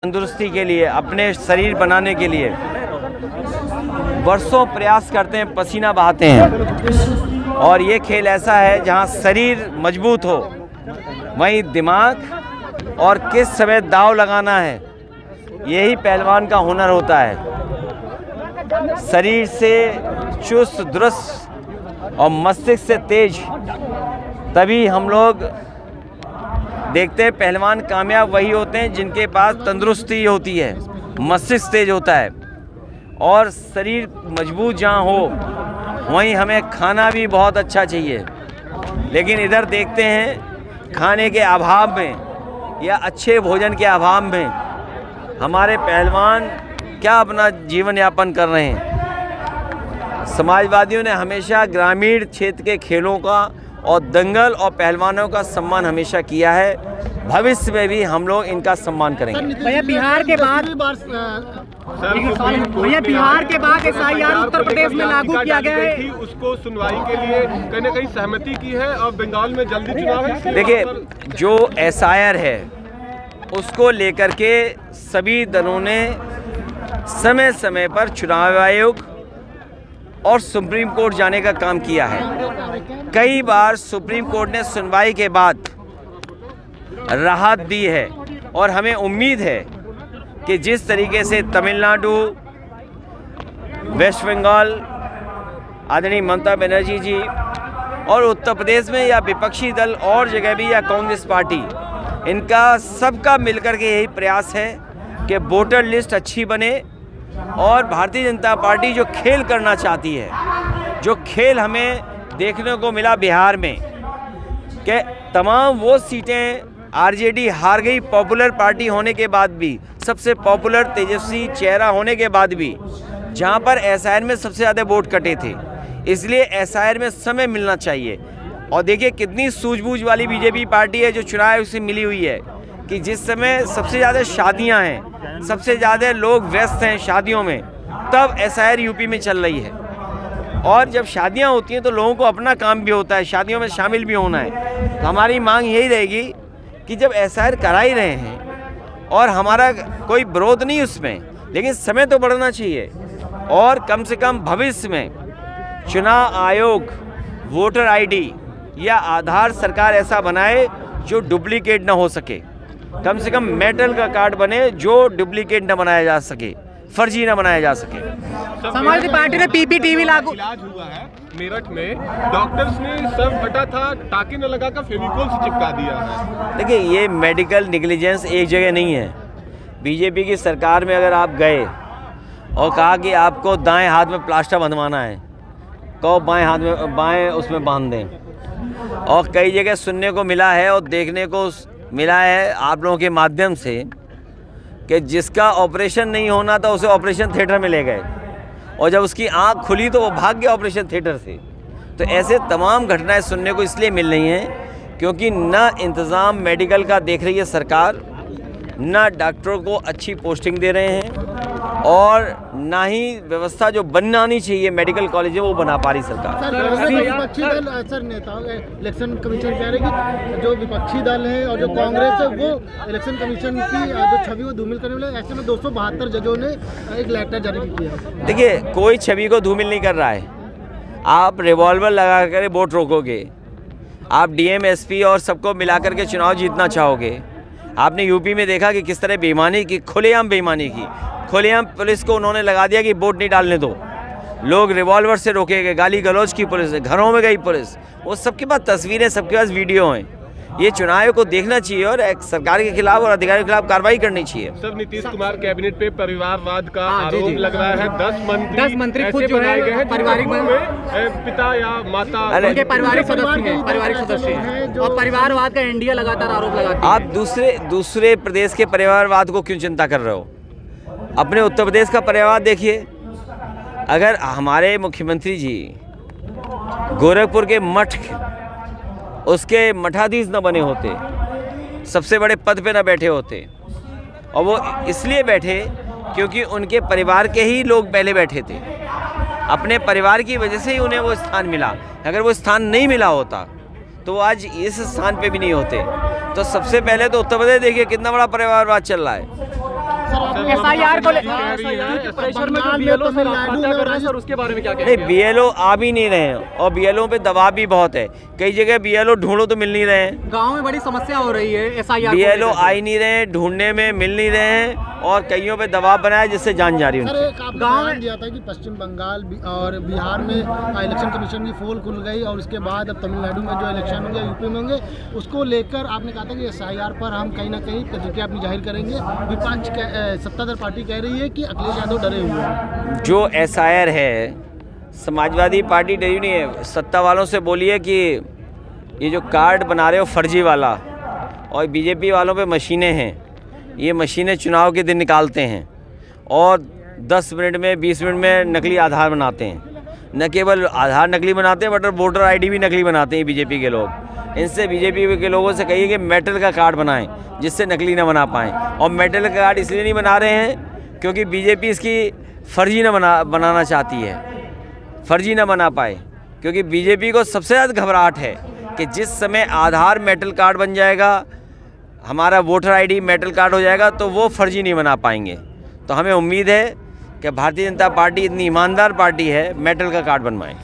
तंदुरुस्ती के लिए, अपने शरीर बनाने के लिए वर्षों प्रयास करते हैं, पसीना बहाते हैं। और ये खेल ऐसा है जहाँ शरीर मजबूत हो, वहीं दिमाग और किस समय दाव लगाना है, यही पहलवान का हुनर होता है। शरीर से चुस्त दुरुस्त और मस्तिष्क से तेज, तभी हम लोग देखते हैं पहलवान कामयाब वही होते हैं जिनके पास तंदुरुस्ती होती है, मस्तिष्क तेज होता है और शरीर मजबूत जहाँ हो, वहीं हमें खाना भी बहुत अच्छा चाहिए। लेकिन इधर देखते हैं खाने के अभाव में या अच्छे भोजन के अभाव में हमारे पहलवान क्या अपना जीवन यापन कर रहे हैं। समाजवादियों ने हमेशा ग्रामीण क्षेत्र के खेलों का और दंगल और पहलवानों का सम्मान हमेशा किया है, भविष्य में भी हम लोग इनका सम्मान करेंगे। भैया बिहार के बाद SIR उत्तर प्रदेश में लागू किया गया है, उसको सुनवाई के लिए कहीं न कहीं सहमति की है और बंगाल में जल्दी चुनाव है। देखिए, जो SIR है उसको लेकर के सभी दलों ने समय समय पर चुनाव आयोग और सुप्रीम कोर्ट जाने का काम किया है। कई बार सुप्रीम कोर्ट ने सुनवाई के बाद राहत दी है और हमें उम्मीद है कि जिस तरीके से तमिलनाडु, वेस्ट बंगाल आदरणीय ममता बनर्जी जी और उत्तर प्रदेश में या विपक्षी दल और जगह भी या कांग्रेस पार्टी, इनका सबका मिलकर के यही प्रयास है कि वोटर लिस्ट अच्छी बने और भारतीय जनता पार्टी जो खेल करना चाहती है, जो खेल हमें देखने को मिला बिहार में कि तमाम वो सीटें RJD हार गई, पॉपुलर पार्टी होने के बाद भी, सबसे पॉपुलर तेजस्वी चेहरा होने के बाद भी, जहां पर SIR में सबसे ज़्यादा वोट कटे थे। इसलिए SIR में समय मिलना चाहिए। और देखिए कितनी सूझबूझ वाली बीजेपी पार्टी है जो चुनाव से मिली हुई है कि जिस समय सबसे ज़्यादा शादियां हैं, सबसे ज़्यादा लोग व्यस्त हैं शादियों में, तब SIR यूपी में चल रही है। और जब शादियां होती हैं तो लोगों को अपना काम भी होता है, शादियों में शामिल भी होना है। तो हमारी मांग यही रहेगी कि जब SIR करा ही रहे हैं और हमारा कोई विरोध नहीं उसमें, लेकिन समय तो बढ़ना चाहिए और कम से कम भविष्य में चुनाव आयोग वोटर ID या आधार सरकार ऐसा बनाए जो डुप्लीकेट ना हो सके। कम से कम मेटल का कार्ड बने जो डुप्लीकेट ना बनाया जा सके, फर्जी ना बनाया जा सके। समाजवादी पार्टी ने PPTV लागू इलाज हुआ है मेरठ में, डॉक्टर्स ने सर फटा था, टाँके न लगाकर फेविकोल से चिपका दिया है। देखिए, ये मेडिकल नेग्लिजेंस एक जगह नहीं है। बीजेपी की सरकार में अगर आप गए और कहा कि आपको दाएं हाथ में प्लास्टर बंधवाना है, कहो बाएं हाथ में, बाएं उसमें बांध दें। और कई जगह सुनने को मिला है और देखने को मिला है आप लोगों के माध्यम से कि जिसका ऑपरेशन नहीं होना था उसे ऑपरेशन थिएटर में ले गए और जब उसकी आंख खुली तो वो भाग गया ऑपरेशन थिएटर से। तो ऐसे तमाम घटनाएं सुनने को इसलिए मिल रही हैं क्योंकि ना इंतज़ाम मेडिकल का देख रही है सरकार, ना डॉक्टरों को अच्छी पोस्टिंग दे रहे हैं और ना ही व्यवस्था जो बनानी चाहिए मेडिकल कॉलेज है वो बना पा रही सरकार। विपक्षी दल सर नेता इलेक्शन कमीशन कह रहे कि जो विपक्षी दल है और जो कांग्रेस है वो इलेक्शन कमीशन की जो छवि को धूमिल करने वाले, ऐसे में 272 जजों ने एक लेटर जारी किया। देखिए, कोई छवि को धूमिल नहीं कर रहा है। आप रिवॉल्वर लगा कर वोट रोकोगे, आप DM SP और सबको मिला करके चुनाव जीतना चाहोगे। आपने यूपी में देखा कि किस तरह बेईमानी की, खुलेआम बेईमानी की, खुलेआम पुलिस को उन्होंने लगा दिया कि वोट नहीं डालने दो। लोग रिवॉल्वर से रोके गए, गाली गलौज की पुलिस, घरों में गई पुलिस। वो सबके पास तस्वीरें, सबके पास वीडियो हैं। ये चुनाव को देखना चाहिए और सरकार के खिलाफ और अधिकारियों के खिलाफ कार्रवाई करनी चाहिए। सर, नीतीश कुमार कैबिनेट पे परिवारवाद का आरोप लग रहा है। 10 मंत्री खुद जो बनाए गए हैं पारिवारिक पिता या माता उनके पारिवारिक सदस्य हैं और परिवारवाद का इंडिया लगातार आरोप लगाती है। आप दूसरे प्रदेश के परिवारवाद को क्यों चिंता कर रहे हो? अपने उत्तर प्रदेश का परिवारवाद देखिए। अगर हमारे मुख्यमंत्री जी गोरखपुर के मठ उसके मठाधीश न बने होते, सबसे बड़े पद पे न बैठे होते, और वो इसलिए बैठे क्योंकि उनके परिवार के ही लोग पहले बैठे थे, अपने परिवार की वजह से ही उन्हें वो स्थान मिला। अगर वो स्थान नहीं मिला होता तो वो आज इस स्थान पे भी नहीं होते। तो सबसे पहले तो उत्तर प्रदेश देखिए कितना बड़ा परिवारवाद चल रहा है। SIR को प्रेशर में जो BLO से आत्महत्या कर रहे हैं सर, उसके बारे में क्या नहीं, कहेंगे? BLO आ भी नहीं रहे हैं और BLO पे दबाव भी बहुत है। कई जगह BLO ढूंढो तो मिल नहीं रहे हैं। गांव में बड़ी समस्या हो रही है SIR को BLO लेकर। आ ही नहीं रहे हैं, ढूंढने में मिल नहीं रहे हैं और कईयों पे दबाव बनाया जिससे जान जा रही है सर उनकी। एक आपने गाँव बयान में- दिया था कि पश्चिम बंगाल और बिहार में इलेक्शन कमीशन की पोल खुल गई और उसके बाद अब तमिलनाडु में जो इलेक्शन होंगे, यूपी में होंगे, उसको लेकर आपने कहा था कि SIR पर हम कहीं ना कहीं प्रतिक्रिया अपनी जाहिर करेंगे। विपक्ष सत्ताधार पार्टी कह रही है कि अखिलेश यादव डरे हुए हैं। जो SIR है, समाजवादी पार्टी डरी नहीं है। सत्ता वालों से बोलिए कि ये जो कार्ड बना रहे हो फर्जी वाला, और बीजेपी वालों पे मशीनें हैं, ये मशीनें चुनाव के दिन निकालते हैं और 10 मिनट में 20 मिनट में नकली आधार बनाते हैं। न केवल आधार नकली बनाते हैं बट वोटर ID भी नकली बनाते हैं बीजेपी के लोग। इनसे बीजेपी के लोगों से कहिए कि मेटल का कार्ड बनाएं जिससे नकली ना बना पाएँ। और मेटल का कार्ड इसलिए नहीं बना रहे हैं क्योंकि बीजेपी इसकी फर्जी बनाना चाहती है, फर्जी ना बना पाए। क्योंकि बीजेपी को सबसे ज़्यादा घबराहट है कि जिस समय आधार मेटल कार्ड बन जाएगा, हमारा वोटर ID मेटल कार्ड हो जाएगा, तो वो फर्जी नहीं बना पाएंगे। तो हमें उम्मीद है कि भारतीय जनता पार्टी इतनी ईमानदार पार्टी है, मेटल का कार्ड बनवाएं।